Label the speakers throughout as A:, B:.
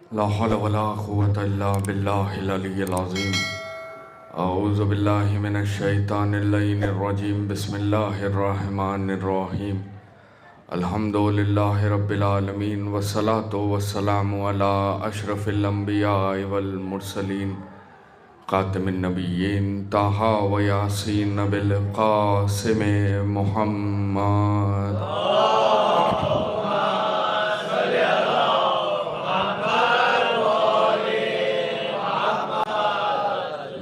A: لا حول ولا قوة إلا بالله العلي العظيم. أعوذ بالله من الشيطان اللعين الرجيم. بسم الله الرحمن الرحيم. الحمد لله رب العالمين، والصلاة والسلام على أشرف الأنبياء والمرسلين، خاتم النبيين طه وياسين بالقاسم محمد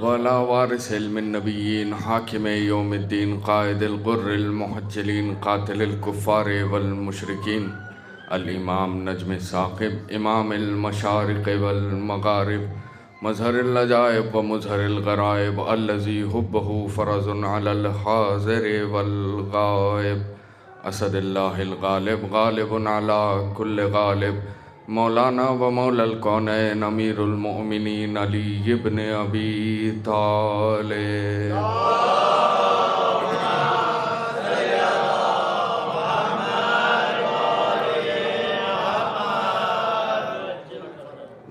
A: ولا وارث علم النبيين، حاكم يوم الدين، قائد الغر المحجلين، قاتل الكفار والمشركين، الإمام نجم ثاقب، إمام المشارق والمغارب، مظهر العجائب ومظهر الغرائب، الذي حبه فرض على الحاضر والغائب، اسد اللہ الغالب، غالب على كل غالب، مولانا و مولا الکونین، امیر المؤمنین علی ابن ابی طالب.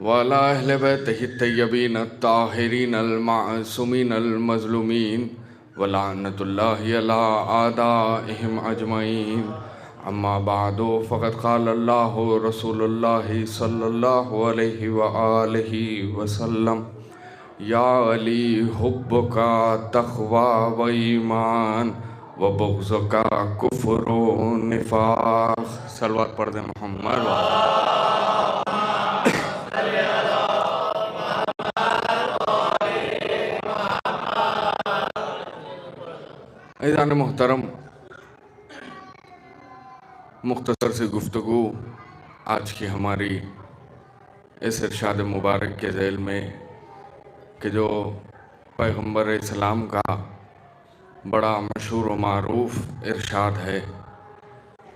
A: وعلى اہل بیتہ الطیبین الطاہرین المعصومین المظلومین، ولعنت اللہ علی اعدائہم اجمعین. اما بعد فقد قال اللہ رسول اللہ صلی اللہ علیہ وآلہ وسلم: یا علی حبک تقوی و ایمان و بغضک کفر و نفاق. صلوات پڑھ دیں محمد. عزیزان محترم، مختصر سی گفتگو آج کی ہماری اس ارشاد مبارک کے ذیل میں کہ جو پیغمبر اسلام کا بڑا مشہور و معروف ارشاد ہے،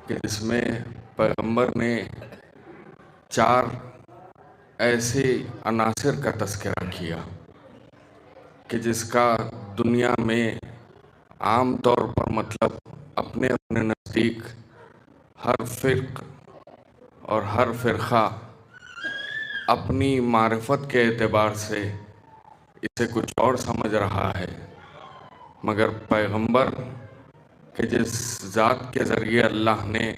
A: کہ جس میں پیغمبر نے 4 ایسے عناصر کا تذکرہ کیا کہ جس کا دنیا میں عام طور پر مطلب اپنے نزدیک ہر فرق اور ہر فرقہ اپنی معرفت کے اعتبار سے اسے کچھ اور سمجھ رہا ہے، مگر پیغمبر کہ جس ذات کے ذریعے اللہ نے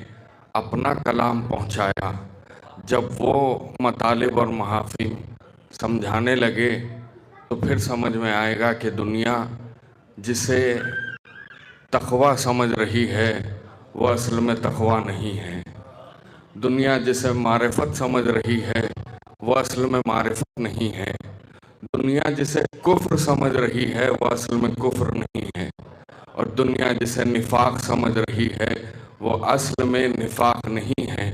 A: اپنا کلام پہنچایا، جب وہ مطالب اور محافظ سمجھانے لگے تو پھر سمجھ میں آئے گا کہ دنیا جسے تقوی سمجھ رہی ہے وہ اصل میں تقوی نہیں ہے، دنیا جسے معرفت سمجھ رہی ہے وہ اصل میں معرفت نہیں ہے، دنیا جسے کفر سمجھ رہی ہے وہ اصل میں کفر نہیں ہے، اور دنیا جسے نفاق سمجھ رہی ہے وہ اصل میں نفاق نہیں ہے،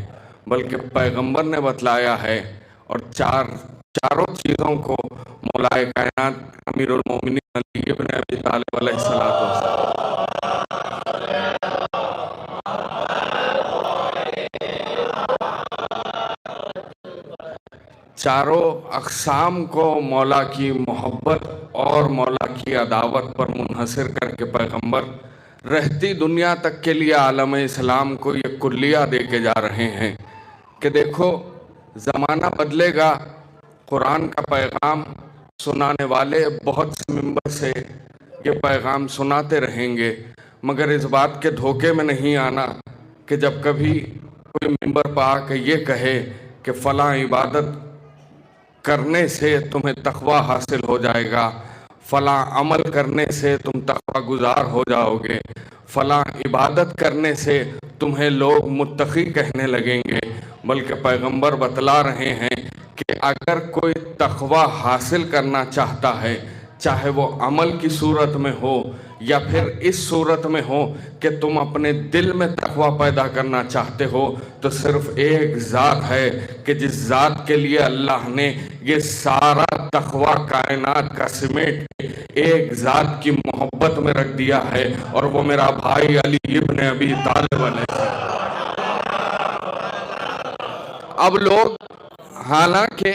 A: بلکہ پیغمبر نے بتلایا ہے. اور چاروں چیزوں کو مولا کائنات امیر المومنین علی ابن ابی طالب علیہ السلام چاروں اقسام کو مولا کی محبت اور مولا کی عداوت پر منحصر کر کے پیغمبر رہتی دنیا تک کے لیے عالم اسلام کو یہ کلیہ دے کے جا رہے ہیں کہ دیکھو زمانہ بدلے گا، قرآن کا پیغام سنانے والے بہت سے ممبر سے یہ پیغام سناتے رہیں گے، مگر اس بات کے دھوکے میں نہیں آنا کہ جب کبھی کوئی ممبر پہ آ کے یہ کہے کہ فلاں عبادت کرنے سے تمہیں تقوی حاصل ہو جائے گا، فلاں عمل کرنے سے تم تقوی گزار ہو جاؤ گے، فلاں عبادت کرنے سے تمہیں لوگ متقی کہنے لگیں گے، بلکہ پیغمبر بتلا رہے ہیں کہ اگر کوئی تقوی حاصل کرنا چاہتا ہے، چاہے وہ عمل کی صورت میں ہو یا پھر اس صورت میں ہو کہ تم اپنے دل میں تقوی پیدا کرنا چاہتے ہو، تو صرف ایک ذات ہے کہ جس ذات کے لیے اللہ نے یہ سارا تقوی کائنات کا سمیٹ کے ایک ذات کی محبت میں رکھ دیا ہے، اور وہ میرا بھائی علی ابن ابی طالب علیہ السلام. اب لوگ، حالانکہ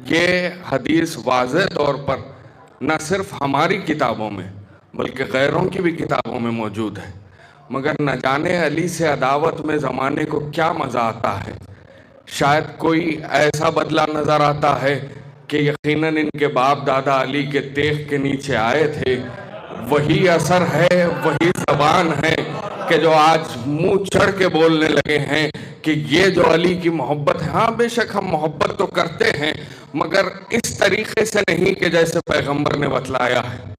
A: یہ حدیث واضح طور پر نہ صرف ہماری کتابوں میں بلکہ غیروں کی بھی کتابوں میں موجود ہے، مگر نہ جانے علی سے عداوت میں زمانے کو کیا مزہ آتا ہے. شاید کوئی ایسا بدلہ نظر آتا ہے کہ یقیناً ان کے باپ دادا علی کے تیغ کے نیچے آئے تھے، وہی اثر ہے، وہی زبان ہے کہ جو آج منہ چڑھ کے بولنے لگے ہیں کہ یہ جو علی کی محبت ہے، ہاں بے شک ہم محبت تو کرتے ہیں مگر اس طریقے سے نہیں کہ جیسے پیغمبر نے بتلایا ہے۔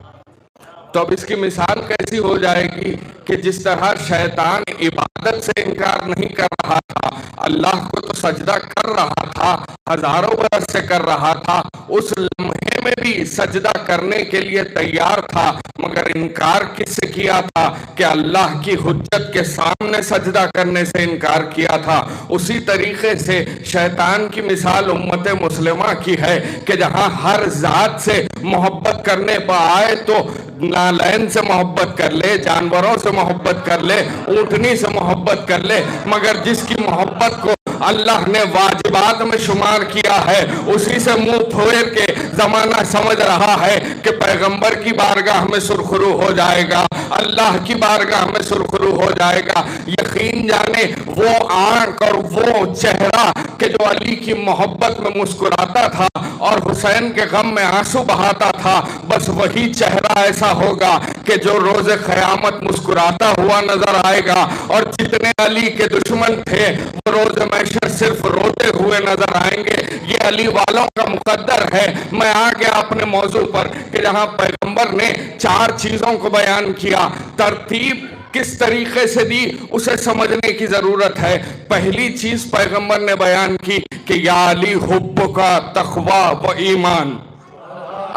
A: تو اب اس کی مثال کیسی ہو جائے گی کہ جس طرح شیطان عبادت سے انکار نہیں کر رہا تھا، اللہ کو تو سجدہ کر رہا تھا، ہزاروں برس سے کر رہا تھا، اس لمحے میں بھی سجدہ کرنے کے لیے تیار تھا، مگر انکار کس سے کیا تھا کہ اللہ کی حجت کے سامنے سجدہ کرنے سے انکار کیا تھا۔ اسی طریقے سے شیطان کی مثال امت مسلمہ کی ہے کہ جہاں ہر ذات سے محبت کرنے پہ آئے تو نالین سے محبت کر لے، جانوروں سے محبت کر لے، اونٹنی سے محبت کر لے، مگر جس کی محبت کو اللہ نے واجبات میں شمار کیا ہے اسی سے منہ پھیر کے زمانہ سمجھ رہا ہے کہ پیغمبر کی بارگاہ میں سرخرو ہو جائے گا، اللہ کی بارگاہ میں سرخرو ہو جائے گا۔ یقین جانے وہ آنکھ اور وہ چہرہ کہ جو علی کی محبت میں مسکراتا تھا اور حسین کے غم میں آنسو بہاتا تھا، بس وہی چہرہ ایسا ہوگا کہ جو روز قیامت مسکراتا ہوا نظر آئے گا، اور جتنے علی کے دشمن تھے وہ روز محشر صرف روتے ہوئے نظر آئیں گے۔ یہ علی والوں کا مقدر ہے۔ میں آ گیا اپنے موضوع پر کہ جہاں پیغمبر نے 4 چیزوں کو بیان کیا، ترتیب کس طریقے سے دی اسے سمجھنے کی ضرورت ہے۔ پہلی چیز پیغمبر نے بیان کی کہ یا علی حبک تقوی و ایمان۔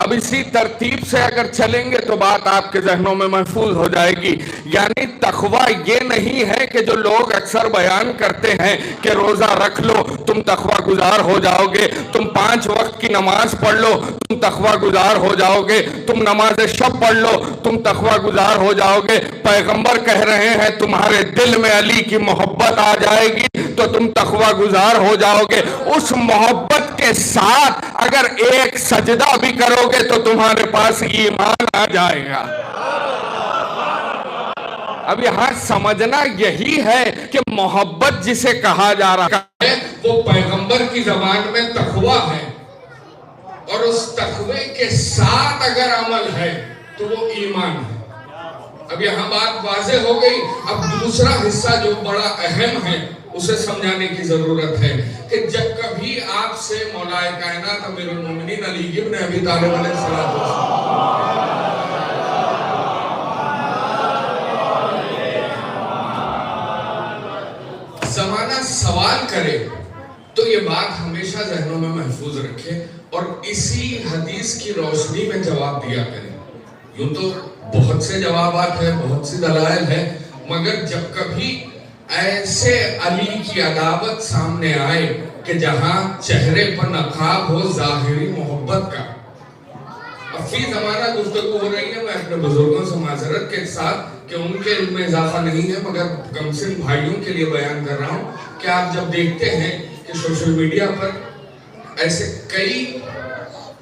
A: اب اسی ترتیب سے اگر چلیں گے تو بات آپ کے ذہنوں میں محفوظ ہو جائے گی۔ یعنی تقوی یہ نہیں ہے کہ جو لوگ اکثر بیان کرتے ہیں کہ روزہ رکھ لو تم تقوی گزار ہو جاؤ گے، تم 5 وقت کی نماز پڑھ لو تم تقوی گزار ہو جاؤ گے، تم نماز شب پڑھ لو تم تقوی گزار ہو جاؤ گے۔ پیغمبر کہہ رہے ہیں تمہارے دل میں علی کی محبت آ جائے گی تو تم تقوی گزار ہو جاؤ گے۔ اس محبت کے ساتھ اگر ایک سجدہ بھی کرو گے تو تمہارے پاس ایمان آ جائے گا۔ اب یہاں سمجھنا یہی ہے کہ محبت جسے کہا جا رہا ہے وہ پیغمبر کی زبان میں تقوی ہے، اور اس تقوی کے ساتھ اگر عمل ہے تو وہ ایمان ہے۔ اب یہاں بات واضح ہو گئی۔ اب دوسرا حصہ جو بڑا اہم ہے اسے سمجھانے کی ضرورت ہے کہ جب کبھی آپ سے مولا کائنات امیر المومنین علی ابن ابی طالب علیہ السلام زمانہ سوال کرے تو یہ بات ہمیشہ ذہنوں میں محفوظ رکھے اور اسی حدیث کی روشنی میں جواب دیا کرے۔ یوں تو بہت سے جوابات ہیں، بہت سی دلائل ہیں، مگر جب کبھی ایسے علی کی عداوت سامنے آئے کہ جہاں چہرے پر نقاب ہو ظاہری محبت کا۔ اب فی زمانہ گفتگو ہو رہی ہے، میں اپنے بزرگوں سے معذرت کے ساتھ کہ ان کے علم میں اضافہ نہیں ہے مگر کمسن بھائیوں کے لیے بیان کر رہا ہوں کہ آپ جب دیکھتے ہیں کہ سوشل میڈیا پر ایسے کئی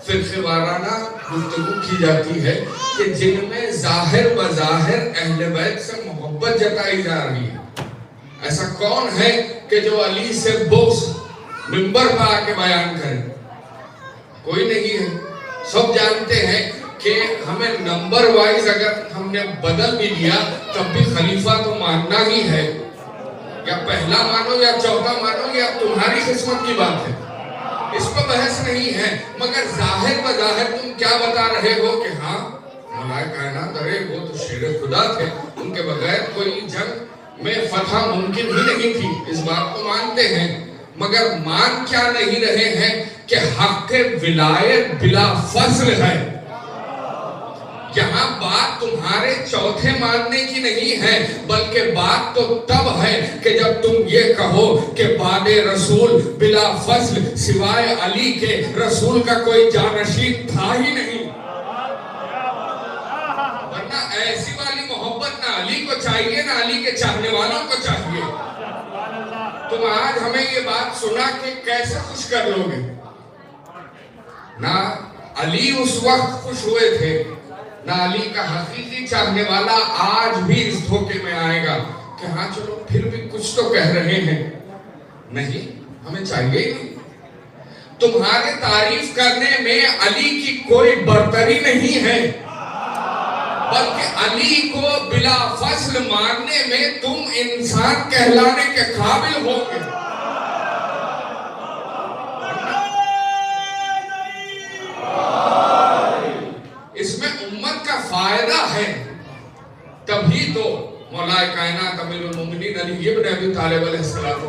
A: فرقے وارانہ گفتگو کی جاتی ہے کہ جن میں ظاہر بظاہر اہل بیت سے محبت جتائی جا رہی ہے۔ ایسا کون ہے کہ جو علی سے بغض منبر پر آ کے بیان کرے؟ کوئی نہیں ہے۔ سب جانتے ہیں کہ ہمیں نمبر وائز اگر ہم نے بدل بھی دیا تب بھی خلیفہ تو ماننا ہی ہے، یا پہلا مانو یا چوتھا مانو یا تمہاری قسمت کی بات ہے، اس پر بحث نہیں ہے، مگر ظاہر بظاہر تم کیا بتا رہے ہو کہ ہاں مولا کائنات، ارے وہ تو شیر خدا تھے، ان کے بغیر کوئی جنگ میں فتح ممکن ہی نہیں تھی، اس بات کو مانتے ہیں، مگر مان کیا نہیں رہے ہیں کہ حق ولایت بلا فضل ہے۔ یہاں بات تمہارے چوتھے ماننے کی نہیں ہے، بلکہ بات تو تب ہے کہ جب تم یہ کہو کہ بعد رسول بلا فضل سوائے علی کے رسول کا کوئی جانشین تھا ہی نہیں۔ ورنہ ایسی والی محبت نہ علی کو چاہیے نہ علی کے چاہنے والوں کو چاہیے۔ تم آج ہمیں یہ بات سنا کہ کیسے خوش کر لو گے؟ نہ علی اس وقت خوش ہوئے تھے، نہ علی کا حقیقی چاہنے والا آج بھی اس دھوکے میں آئے گا کہ ہاں چلو پھر بھی کچھ تو کہہ رہے ہیں۔ نہیں، ہمیں چاہیے ہی نہیں. تمہارے تعریف کرنے میں علی کی کوئی برتری نہیں ہے، بلکہ علی کو بلا فصل ماننے میں تم انسان کہلانے کے قابل ہو گے. اس میں امت کا فائدہ ہے، تبھی تو مولا کائنات امیر المومنین علی ابن ابی طالب علیہ السلام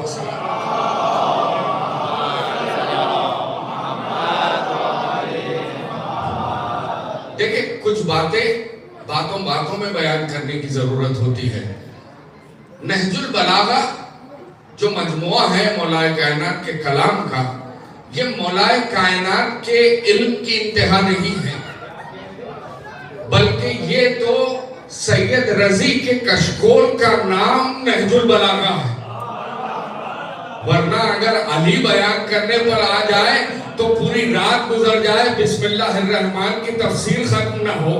A: دیکھیں کچھ باتوں میں بیان کرنے کی ضرورت ہوتی ہے. نہج البلاغہ جو مجموعہ ہے مولا کائنات کے کلام کا، یہ مولا کائنات کے علم کی انتہا نہیں ہے، بلکہ یہ تو سید رضی کے کشکول کا نام نہج البلاغہ ہے. ورنہ اگر علی بیان کرنے پر آ جائے تو پوری رات گزر جائے، بسم اللہ الرحمن کی تفسیر ختم نہ ہو.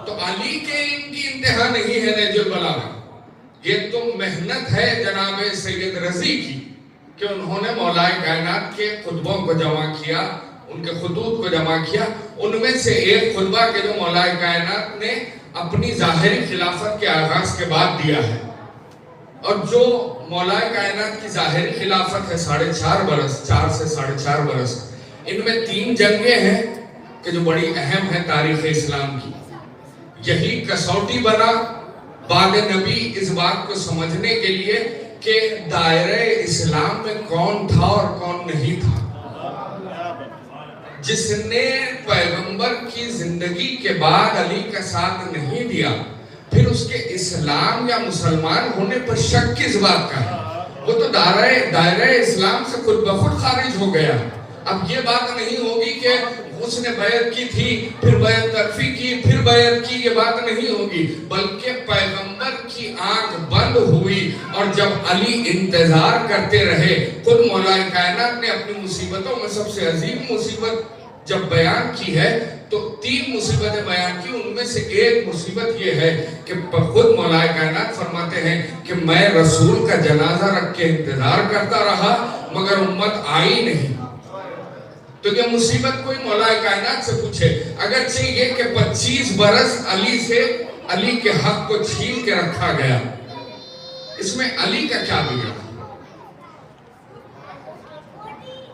A: تو علی کے ان کی انتہا نہیں ہے نہج البلاغہ. یہ تو محنت ہے جناب سید رضی کی کہ انہوں نے مولا کائنات کے خطبوں کو جمع کیا، ان کے خطوط کو جمع کیا. ان میں سے ایک خطبہ کے جو مولا کائنات نے اپنی ظاہری خلافت کے آغاز کے بعد دیا ہے، اور جو مولا کائنات کی ظاہری خلافت ہے 4.5 برس، 4 سے 4.5 برس، ان میں 3 جنگیں ہیں کہ جو بڑی اہم ہیں تاریخ اسلام کی. یہی کسوٹی بنا بعد نبی اس بات کو سمجھنے کے لیے کہ دائرہ اسلام میں کون تھا اور کون نہیں تھا. جس نے پیغمبر کی زندگی کے بعد علی کا ساتھ نہیں دیا، پھر اس کے اسلام یا مسلمان ہونے پر شک کس بات کا ہے؟ وہ تو دائرہ اسلام سے خود بخود خارج ہو گیا. اب یہ بات نہیں ہوگی کہ اس نے بیعت کی تھی، پھر بیعت تکفی کی، پھر بیعت کی، یہ بات نہیں ہوگی. بلکہ پیغمبر کی آنکھ بند ہوئی، اور جب علی انتظار کرتے رہے، خود مولا کائنات نے اپنی مصیبتوں میں سب سے عظیم مصیبت جب بیان کی ہے تو 3 مصیبتیں بیان کی. ان میں سے ایک مصیبت یہ ہے کہ خود مولا کائنات فرماتے ہیں کہ میں رسول کا جنازہ رکھ کے انتظار کرتا رہا مگر امت آئی نہیں. تو یہ مصیبت کوئی مولا کائنات سے پوچھے، اگرچہ یہ کہ 25 برس علی کے حق کو چھین کے رکھا گیا، اس میں علی کا کیا بگڑا؟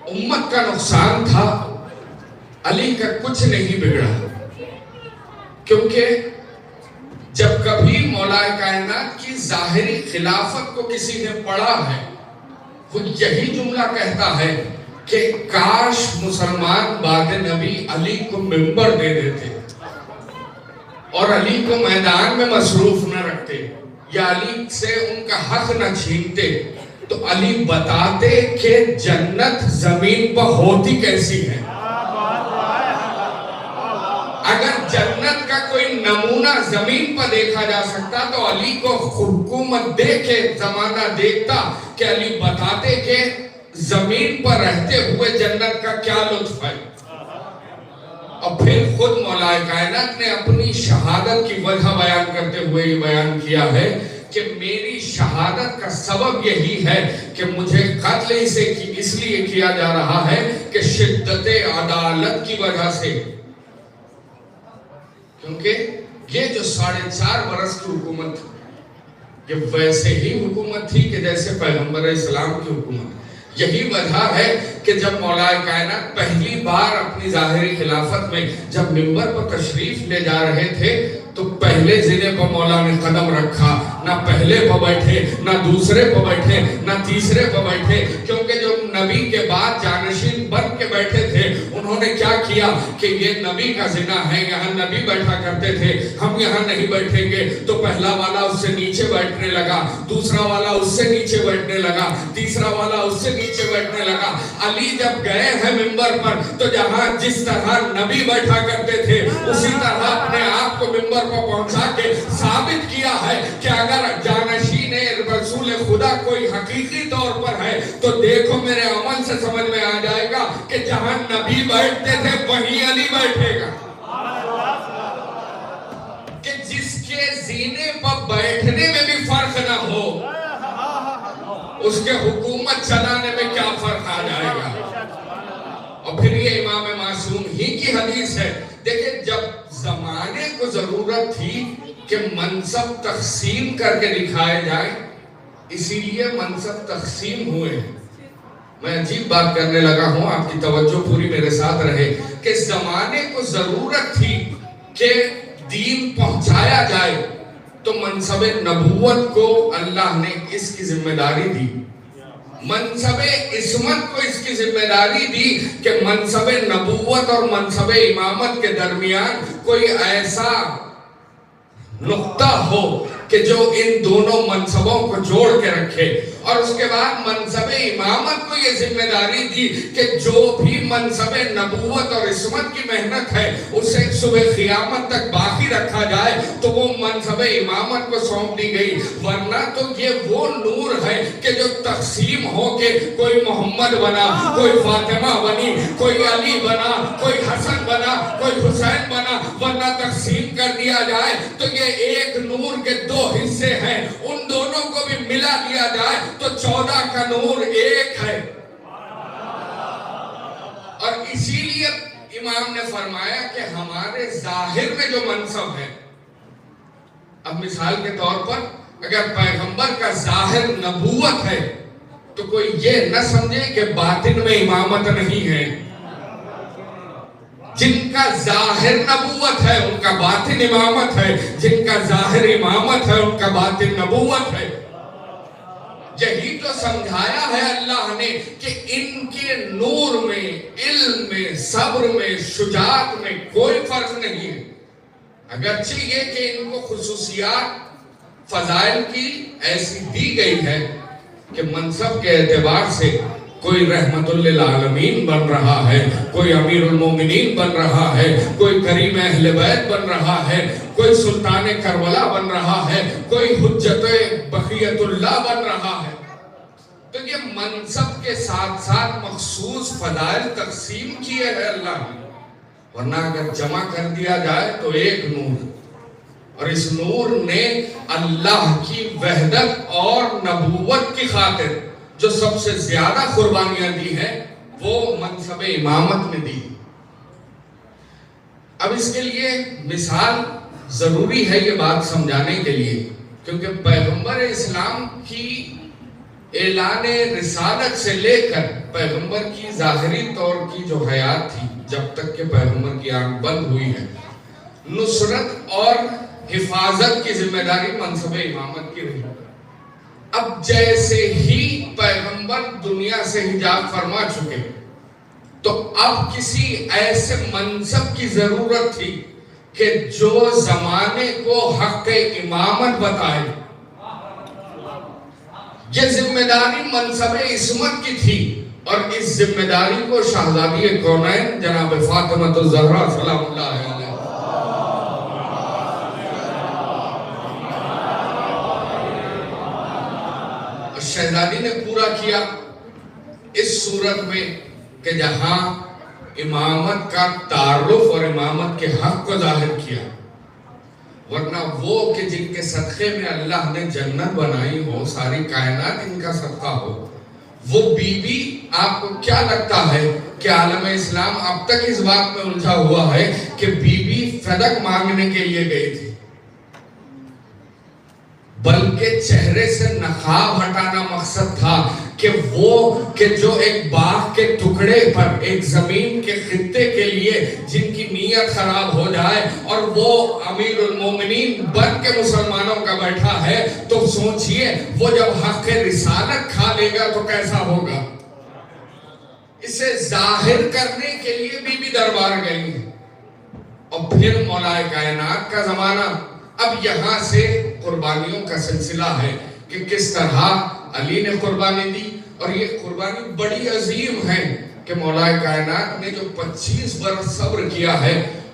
A: امت کا نقصان تھا، علی کا کچھ نہیں بگڑا. کیونکہ جب کبھی مولا کائنات کی ظاہری خلافت کو کسی نے پڑھا ہے، وہ یہی جملہ کہتا ہے کہ کاش مسلمان بعد نبی علی کو منبر دے دیتے اور علی کو میدان میں مصروف نہ رکھتے یا علی سے ان کا حق نہ چھینتے، تو علی بتاتے کہ جنت زمین پر ہوتی کیسی ہے. اگر جنت کا کوئی نمونہ زمین پر دیکھا جا سکتا تو علی کو حکومت دے کے زمانہ دیکھتا کہ علی بتاتے کہ زمین پر رہتے ہوئے جنت کا کیا لطف ہے. اور پھر خود مولا کائنات نے اپنی شہادت کی وجہ بیان کرتے ہوئے یہ بیان کیا ہے کہ میری شہادت کا سبب یہی ہے کہ مجھے قتل اس لیے کیا جا رہا ہے کہ شدت عدالت کی وجہ سے، کیونکہ یہ جو 4.5 برس کی حکومت تھی یہ ویسے ہی حکومت تھی کہ جیسے پیغمبر اسلام کی حکومت. یہی وجہ ہے کہ جب مولا کائنات پہلی بار اپنی ظاہری خلافت میں جب منبر پر تشریف لے جا رہے تھے تو پہلے زنے پر مولا نے قدم رکھا، نہ پہلے پر بیٹھے، نہ دوسرے پر بیٹھے، نہ تیسرے پر بیٹھے. کیونکہ جو نبی کے بعد جانشین بن کے بیٹھے تھے انہوں نے کیا کیا کہ یہ نبی کا زنا ہے، یہاں نبی بیٹھا کرتے تھے، ہم یہاں نہیں بیٹھیں گے. تو پہلا والا اس سے نیچے بیٹھنے لگا، دوسرا والا اس سے نیچے بیٹھنے لگا، تیسرا والا اس سے نیچے بیٹھنے لگا. علی جب گئے ہیں منبر پر تو جہاں جس طرح نبی بیٹھا کرتے تھے اسی طرح اپنے آپ کو منبر کو پہنچا کے ثابت کیا ہے کہ اگر جانشین رسول خدا کوئی حقیقی طور پر ہے تو دیکھو میرے عمل سے سمجھ میں آ جائے گا کہ جہاں نبی بیٹھتے تھے وہیں علی بیٹھے گا. کہ جس کے زینے پر بیٹھنے میں بھی فرق نہ ہو، اس کے حکومت حکومت چلانے میں کیا فرق آ جائے گا؟ اور پھر یہ امام معصوم ہی کی حدیث ہے. دیکھیں جب زمانے کو ضرورت تھی کہ منصب تقسیم کر کے دکھائے جائے، اسی لیے منصب تقسیم ہوئے ہیں. میں عجیب بات کرنے لگا ہوں، آپ کی توجہ پوری میرے ساتھ رہے کہ زمانے کو ضرورت تھی کہ دین پہنچایا جائے تو منصب نبوت کو اللہ نے اس کی ذمہ داری دی. منصب عصمت کو اس کی ذمہ داری دی کہ منصب نبوت اور منصب امامت کے درمیان کوئی ایسا نقطہ ہو کہ جو ان دونوں منصبوں کو جوڑ کے رکھے. اور اس کے بعد منصب امامت کو یہ ذمہ داری دی کہ جو بھی منصب نبوت اور عصمت کی محنت ہے اسے صبح قیامت تک باقی رکھا جائے تو وہ منصب امامت کو سونپ دی گئی. ورنہ تو یہ وہ نور ہے کہ جو تقسیم ہو کے کوئی محمد بنا، کوئی فاطمہ بنی، کوئی علی بنا، کوئی حسن بنا، کوئی حسین بنا، ورنہ تقسیم کر دیا جائے تو یہ ایک نور کے دو حصے ہیں، ان دونوں کو بھی ملا دیا جائے تو 14 کا نور ایک ہے. اور اسی لیے امام نے فرمایا کہ ہمارے ظاہر میں جو منصب ہے، اب مثال کے طور پر اگر پیغمبر کا ظاہر نبوت ہے تو کوئی یہ نہ سمجھے کہ باطن میں امامت نہیں ہے. جن کا ظاہر نبوت ہے ان کا باطن امامت ہے، جن کا ظاہر امامت ہے ان کا باطن نبوت ہے. یہی تو سمجھایا ہے اللہ نے کہ ان کے نور میں، علم میں، صبر میں، شجاعت میں کوئی فرق نہیں ہے. اگرچہ یہ کہ ان کو خصوصیات فضائل کی ایسی دی گئی ہے کہ منصب کے اعتبار سے کوئی رحمت للعالمین بن رہا ہے، کوئی امیر المومنین بن رہا ہے، کوئی کریم اہل بیت بن رہا ہے، کوئی سلطان کربلا بن رہا ہے، کوئی حجت بقیت اللہ بن رہا ہے. تو یہ منصب کے ساتھ ساتھ مخصوص فضائل تقسیم کیے ہیں اللہ نے. ورنہ اگر جمع کر دیا جائے تو ایک نور. اور اس نور نے اللہ کی وحدت اور نبوت کی خاطر جو سب سے زیادہ قربانیاں دی ہیں وہ منصب امامت میں دی. اب اس کے لیے مثال ضروری ہے یہ بات سمجھانے کے لیے، کیونکہ پیغمبر اسلام کی اعلان رسالت سے لے کر پیغمبر کی ظاہری طور کی جو حیات تھی، جب تک کہ پیغمبر کی آنکھ بند ہوئی ہے، نصرت اور حفاظت کی ذمہ داری منصب امامت کی رہی. اب جیسے ہی پیغمبر دنیا سے حجاب فرما چکے تو اب کسی ایسے منصب کی ضرورت تھی کہ جو زمانے کو حق امامت بتائے. یہ ذمہ داری منصب عصمت کی تھی اور اس ذمہ داری کو شہزادی کونین جناب فاطمہ الزہرا سلام اللہ علیہ شہزادی نے پورا کیا اس صورت میں کہ جہاں امامت کا تعارف اور امامت کے حق کو ظاہر کیا. ورنہ وہ کہ جن کے صدقے میں اللہ نے جنت بنائی ہو، ساری کائنات ان کا صدقہ ہو، وہ بی بی آپ کو کیا لگتا ہے کہ عالم اسلام اب تک اس بات میں الجھا ہوا ہے کہ بی بی فدق مانگنے کے لیے گئی تھی، بلکہ چہرے سے نقاب ہٹانا مقصد تھا کہ جو ایک باغ کے ٹکڑے پر ایک زمین کے خطے کے لیے جن کی نیت خراب ہو جائے اور وہ امیر المومنین بن کے مسلمانوں کا بیٹھا ہے تو سوچئے وہ جب حق رسالت کھا لے گا تو کیسا ہوگا. اسے ظاہر کرنے کے لیے بی بی دربار گئی. اور پھر مولا کائنات کا زمانہ. اب یہاں سے قربانیوں کا سلسلہ ہے کہ کس طرح علی نے قربانی دی، اور یہ قربانی بڑی عظیم ہے کہ مولا کائنات نے جو 25 برس صبر کیا ہے.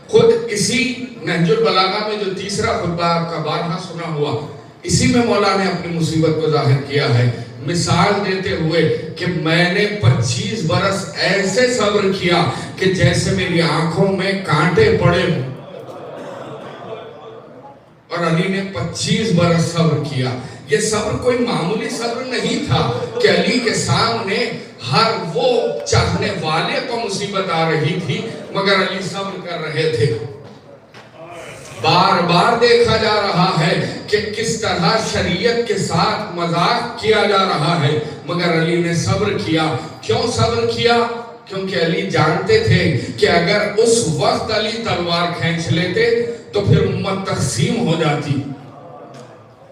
A: خود اسی نہج البلاغہ میں جو تیسرا خطبہ آپ کا بارہا سنا ہوا، اسی میں مولا نے اپنی مصیبت کو ظاہر کیا ہے، مثال دیتے ہوئے کہ میں نے 25 برس ایسے صبر کیا کہ جیسے میری آنکھوں میں کانٹے پڑے ہوں. اور علی نے 25 برس صبر کیا. یہ صبر کوئی معمولی صبر نہیں تھا کہ علی کے سامنے ہر وہ چاہنے والے کو مصیبت آ رہی تھی مگر علی صبر کر رہے تھے. بار بار دیکھا جا رہا ہے کہ کس طرح شریعت کے ساتھ مذاق کیا جا رہا ہے مگر علی نے صبر کیا. کیوں صبر کیا؟ کیونکہ علی جانتے تھے کہ اگر اس وقت علی تلوار کھینچ لیتے تو پھر امت تقسیم ہو جاتی،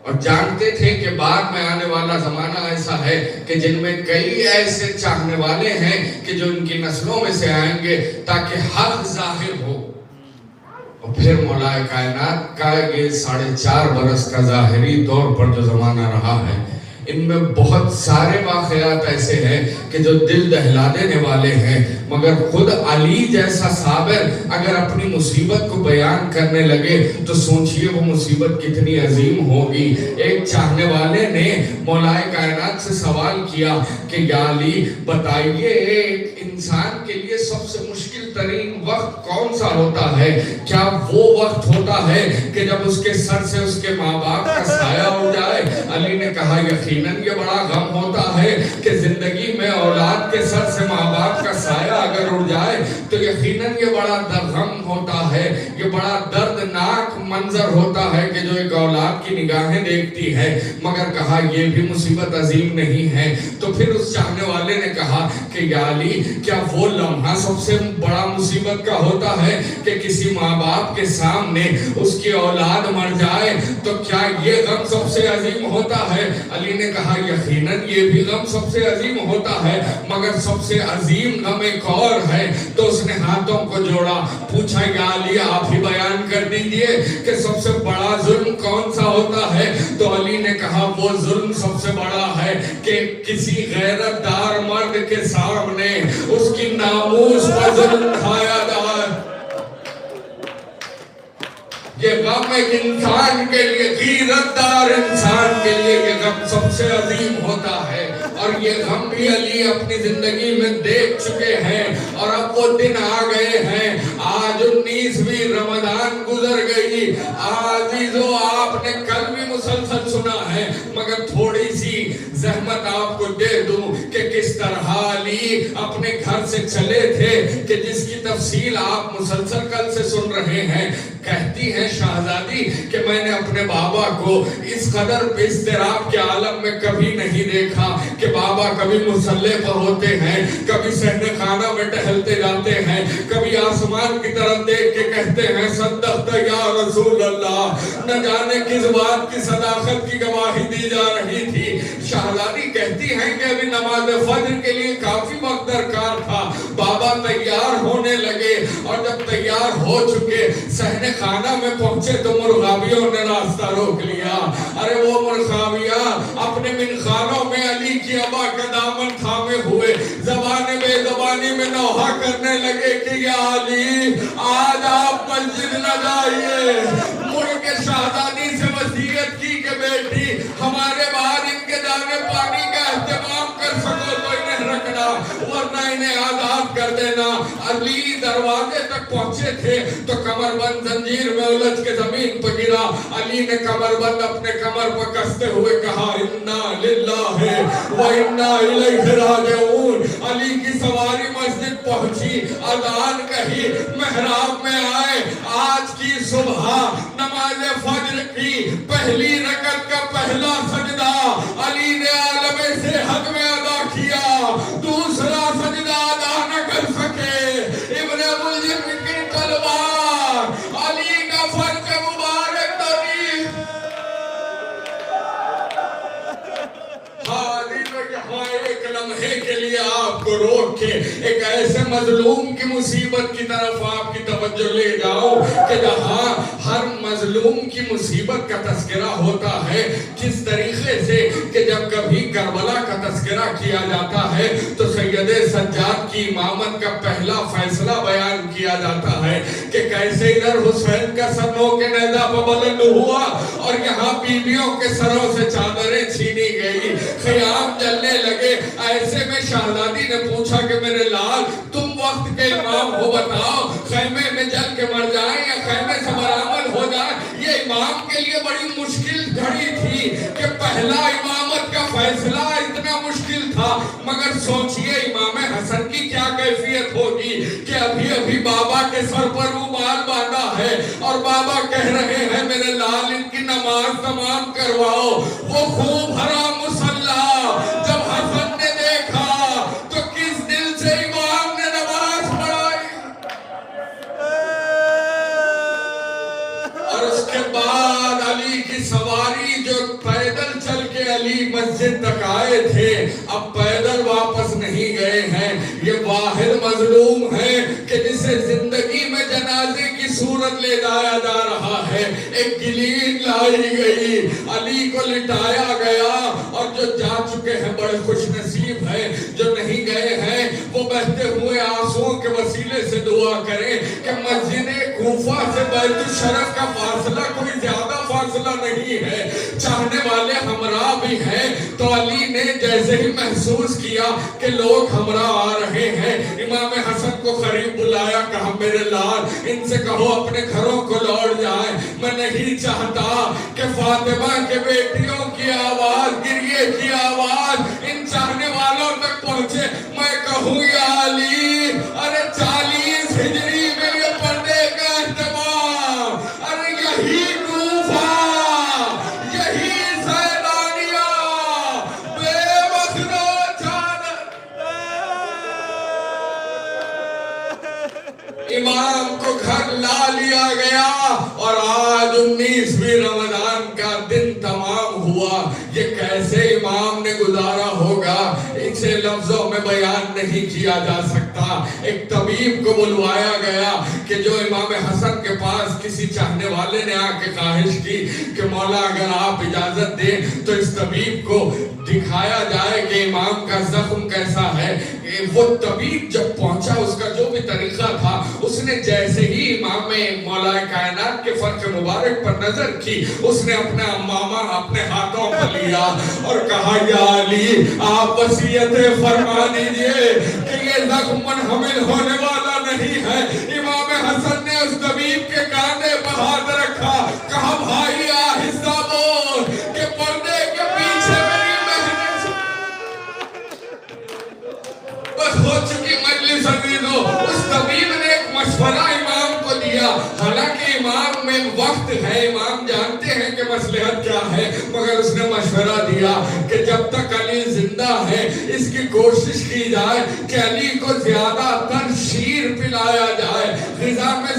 A: اور جانتے تھے کہ بعد میں آنے والا زمانہ ایسا ہے کہ جن میں کئی ایسے چاہنے والے ہیں کہ جو ان کی نسلوں میں سے آئیں گے تاکہ حق ظاہر ہو. اور پھر مولا کائنات کا یہ 4.5 برس کا ظاہری دور پر جو زمانہ رہا ہے، ان میں بہت سارے واقعات ایسے ہیں کہ جو دل دہلا دینے والے ہیں، مگر خود علی جیسا صابر اگر اپنی مصیبت کو بیان کرنے لگے تو سوچئے وہ مصیبت کتنی عظیم ہوگی. ایک چاہنے والے نے مولا کائنات سے سوال کیا کہ یا علی بتائیے ایک انسان کے لیے سب سے مشکل ترین وقت کون سا ہوتا ہے؟ کیا وہ وقت ہوتا ہے کہ جب اس کے سر سے اس کے ماں باپ کا سایہ اڑ جائے؟ علی نے کہا یقیناً یہ بڑا غم ہوتا ہے کہ زندگی میں اولاد کے سر سے ماں باپ کا سایہ اگر اڑ جائے تو یقیناً یہ بڑا غم ہوتا ہے، یہ بڑا دردناک منظر ہوتا ہے کہ جو ایک اولاد کی نگاہیں دیکھتی ہے. مگر کہا یہ بھی مصیبت عظیم نہیں ہے. تو پھر اس چاہنے والے نے کہا کہ یا علی کیا وہ لمحہ سب سے بڑا مصیبت کا ہوتا ہے کہ کسی ماں باپ کے سامنے اس کی اولاد مر جائے تو کیا یہ غم سب سے عظیم ہوتا ہے؟ علی نے کہا یقیناً یہ بھی غم سب سے عظیم ہوتا ہے مگر سب سے عظیم غم ایک اور ہے. تو اس نے ہاتھوں کو جوڑا، پوچھا یا علی آپ ہی بیان کر دیجئے کہ سب سے بڑا ظلم کون سا ہوتا ہے؟ تو علی نے کہا وہ ظلم سب سے بڑا ہے کہ کسی غیرت دار مرد کے سامنے اس کی ناموس پر ظلم کھایا جائے. یہ غم ایک انسان کے لیے، غیرت دار انسان کے لیے یہ غم سب سے عظیم ہوتا ہے. اور یہ غم بھی علی اپنی زندگی میں دیکھ چکے ہیں اور اب وہ دن آ گئے ہیں. آج 19ویں رمضان گزر گئی. عزیزو آپ نے کل بھی مسلسل سنا ہے مگر تھوڑی سی زحمت آپ کو دے دوں کہ کس طرح علی اپنے گھر سے چلے تھے کہ جس کی تفصیل آپ مسلسل کل سے سن رہے ہیں. کہتی ہے شہزادی کہ میں نے اپنے بابا کو اس قدر اضطراب کے عالم میں کبھی نہیں دیکھا کہ بابا کبھی مصلے پر ہوتے ہیں، کبھی صحن خانہ میں ٹہلتے جاتے ہیں، کبھی آسمان کی طرف دیکھ کے کہتے ہیں صدقت یا رسول اللہ. نہ جانے کس بات کی صداقت کی گواہی دی جا رہی تھی. شہزادی کہتی ہیں کہ ابھی نماز فجر کے لیے کافی وقت درکار تھا. بابا تیار ہونے لگے اور جب تیار ہو چکے صحن خانہ میں پہنچے تو مرغابیوں نے راستہ روک لیا. ارے وہ مرغابیاں اپنے منخانوں میں علی کی ابا کا دامن تھامے ہوئے زبان بے زبانی میں نوحہ کرنے لگے کہ یا علی آج آپ مسجد نہ جائیے. مڑ کے شہزادی سے وصیت کی کہ بیٹی ہمارے بعد ان کے دانے پانی کا اہتمام کر سکو تو انہیں رکھنا ورنہ انہیں آزاد کر دینا. علی دروازے تک پہنچے تھے تو کمر بند زنجیر میں الجھ کے زمین پر گرا. علی نے کمر بند اپنے کمر پر کستے ہوئے کہا انا للہ و انا الیہ راجعون. علی کی سواری مسجد پہنچی، اذان کہی، محراب میں آئے. آج کی صبح نماز فجر کی پہلی رکعت کا پہلا سجدہ علی نے عالم صحت میں ادا کیا. دوسرا سجدہ ادا نہ کر سکے. ابن ملجم کی تلوار علی کا فرق مبارک تاریخ. ایک لمحے کے لیے آپ کو روک کے ایک ایسے مظلوم کی مصیبت کی طرف آپ کی توجہ لے جاؤ کہ جہاں ہر مظلوم کی مصیبت کا تذکرہ ہوتا ہے. کس طریقے سے کہ جب کبھی کربلا کا تذکرہ کیا جاتا ہے تو سید سجاد کی امامت کا پہلا فیصلہ بیان کیا جاتا ہے کہ کیسے ادھر حسین کا سر نو کے نیزہ پر بلند ہوا اور یہاں بیویوں کے سروں سے چادریں چھینی گئی، خیام جلنے لگے. ایسے میں شہزادی نے پوچھا کہ میرے لال تم وقت کے امام ہو، بتاؤ خیمے میں جل کے مر جائیں یا خیمے سے برآمد ہو جائیں. یہ امام کے لیے بڑی مشکل گھڑی تھی کہ پہلا مگر سوچئے امام حسن کی کیا کیفیت ہوگی کہ ابھی ابھی بابا کے سر پر رومال باندھا ہے اور بابا کہہ رہے ہیں میرے لال ان کی نماز تمام کرواؤ. وہ خوب بھرا مصلی جب حسن نے دیکھا تو کس دل سے امام نے نماز پڑھائی. اور اس کے بعد علی کی سواری جو پیدل چل کے علی مسجد تک آئے تھے اب پیدل واپس نہیں گئے ہیں. یہ واحد مظلوم ہے کہ جسے زندگی میں جنازے کی صورت لے جایا جا رہا ہے. ایک گلین لائی گئی, علی کو لٹایا گیا, اور جو جا چکے ہیں بڑے خوش نصیب ہیں, جو نہیں گئے ہیں وہ بہتے ہوئے آنسوؤں کے وسیلے سے دعا کریں کہ مسجد کوفہ سے بیت الشرف کا فاصلہ کوئی زیادہ فاصلہ نہیں ہے. چاہنے والے ہمراہ بھی ہیں تو علی نے جیسے ہی محسوس کیا کہ لوگ ہمراہ آ رہے ہیں, امام حسن کو قریب بلایا, کہا میرے لال ان سے کہو اپنے گھروں کو لوٹ جائیں. میں نہیں چاہتا کہ فاطمہ کے بیٹیوں کی آواز, گریے کی آواز ان چاہنے والوں تک پہنچے. میں کہوں یا علی, ارے 40 ہجری میں یہ پردے کا اہتمام, ارے یہی کوفہ, یہی زیدانیہ, بے مخنو جانت. امام کو گھر لا لیا گیا اور آج 19ویں رمضان کا دن تمام ہوا. یہ کیسے امام نے گزارا ہوگا اسے لفظوں میں بیان نہیں کیا جا سکتا. ایک طبیب کو بلوایا گیا کہ جو امام حسن کے پاس کسی چاہنے والے نے آ کے خواہش کی کہ مولا اگر آپ اجازت دیں تو اس طبیب کو دکھایا جائے کہ امام کا زخم کیسا ہے. وہ طبیب جب پہنچا اس کا جو بھی طریقہ تھا اس نے جیسے ہی امام مولا کائنات کے فرق مبارک پر نظر کی اس نے اپنا امامہ اپنے ہاتھوں پر لیا اور کہا یا علی آپ وصیت فرما دیجئے کہ یہ زخم منحمل ہونے والا نہیں ہے. امام حسن نے اس طبیب کے کاندھے پر ہاتھ رکھا, کہا بھائی آہستہ بول کہ پردے کے پیچھے میری محنت بس ہو چکی مجلس. عزیزو اس طبیب نے ایک مشورہ امام کو دیا, حالانکہ امام میں وقت ہے, امام جانتے ہیں کہ مصلحت کیا ہے, مگر اس نے مشورہ دیا کہ جب تک علی زندہ ہے اس کی کوشش کی جائے کہ علی کو زیادہ تر شیر پلایا جائے, غذا میں